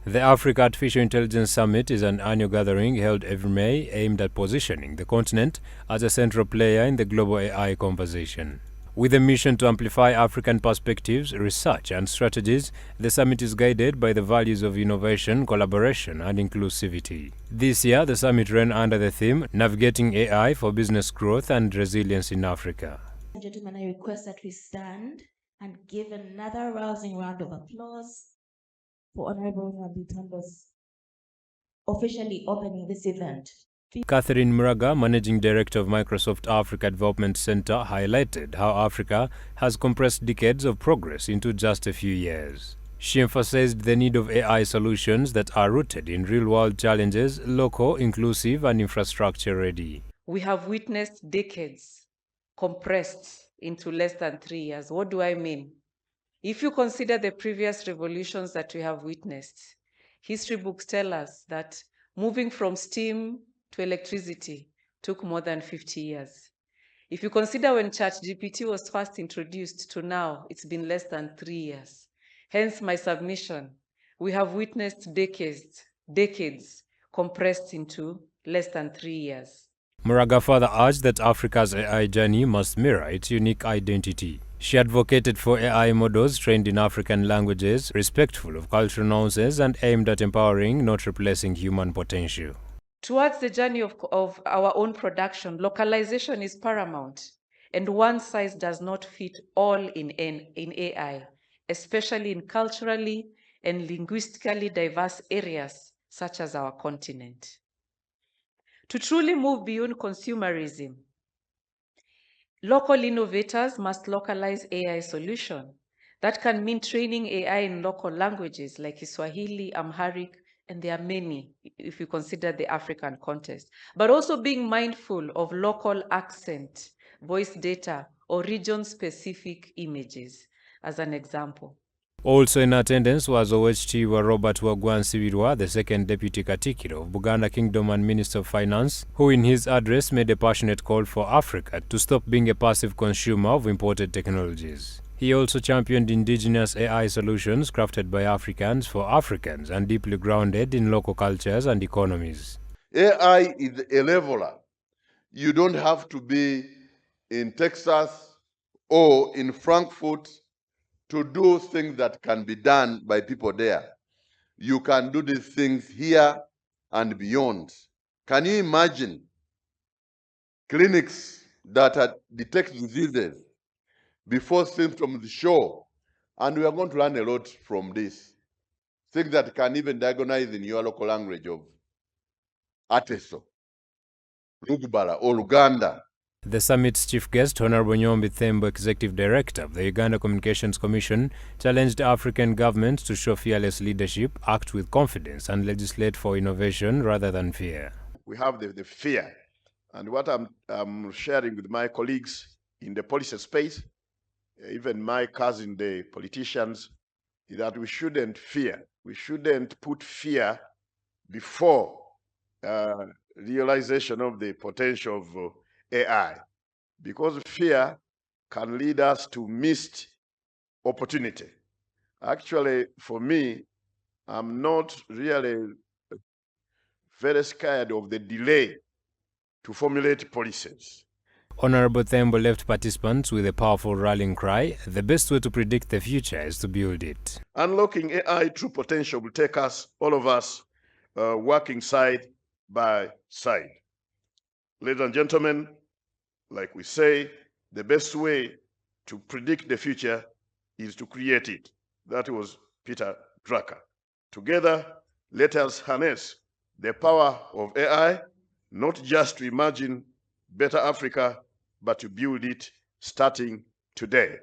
The Africa Artificial Intelligence Summit is an annual gathering held every May aimed at positioning the continent as a central player in the global AI conversation. With a mission to amplify African perspectives, research, and strategies, the summit is guided by the values of innovation, collaboration, and inclusivity. This year, the summit ran under the theme Navigating AI for Business Growth and Resilience in Africa. Gentlemen, I request that we stand and give another rousing round of applause for Honorable Nyombi Thembo officially opening this event. Catherine Muraga, Managing Director of Microsoft Africa Development Center, highlighted how Africa has compressed decades of progress into just a few years. She emphasized the need of AI solutions that are rooted in real-world challenges, local, inclusive, and infrastructure-ready. We have witnessed decades compressed into less than 3 years. What do I mean? If you consider the previous revolutions that we have witnessed, history books tell us that moving from steam to electricity took more than 50 years. If you consider when ChatGPT was first introduced to now, it's been less than 3 years. Hence my submission, we have witnessed decades compressed into less than 3 years. Muraga further urged that Africa's AI journey must mirror its unique identity. She advocated for AI models trained in African languages, respectful of cultural nuances, and aimed at empowering, not replacing human potential. Towards the journey of our own production, localization is paramount, and one size does not fit all in AI, especially in culturally and linguistically diverse areas such as our continent. To truly move beyond consumerism, local innovators must localize AI solution. That can mean training AI in local languages like Kiswahili, Amharic, and there are many if you consider the African context, but also being mindful of local accent, voice data, or region-specific images, as an example. Also in attendance was OHT Robert Wagwan-Sibirwa, the second Deputy Katikiro of Buganda Kingdom and Minister of Finance, who in his address made a passionate call for Africa to stop being a passive consumer of imported technologies. He also championed indigenous AI solutions crafted by Africans for Africans and deeply grounded in local cultures and economies. AI is a leveler. You don't have to be in Texas or in Frankfurt to do things that can be done by people there. You can do these things here and beyond. Can you imagine clinics that detect diseases before symptoms show? And we are going to learn a lot from this. Things that can even diagnose in your local language of Ateso, Lugbala, or Luganda. The summit's chief guest, Honorable Nyombi Thembo, Executive Director of the Uganda Communications Commission, challenged African governments to show fearless leadership, act with confidence, and legislate for innovation rather than fear. We have the fear. And what I'm sharing with my colleagues in the policy space, even my cousin, the politicians, is that we shouldn't fear. We shouldn't put fear before realization of the potential of AI, because fear can lead us to missed opportunity. Actually, for me, I'm not really very scared of the delay to formulate policies. Honorable Thembo left participants with a powerful rallying cry: the best way to predict the future is to build it. Unlocking AI true potential will take us, all of us, working side by side. Ladies and gentlemen, like we say, the best way to predict the future is to create it. That was Peter Drucker. Together, let us harness the power of AI, not just to imagine better Africa, but to build it starting today.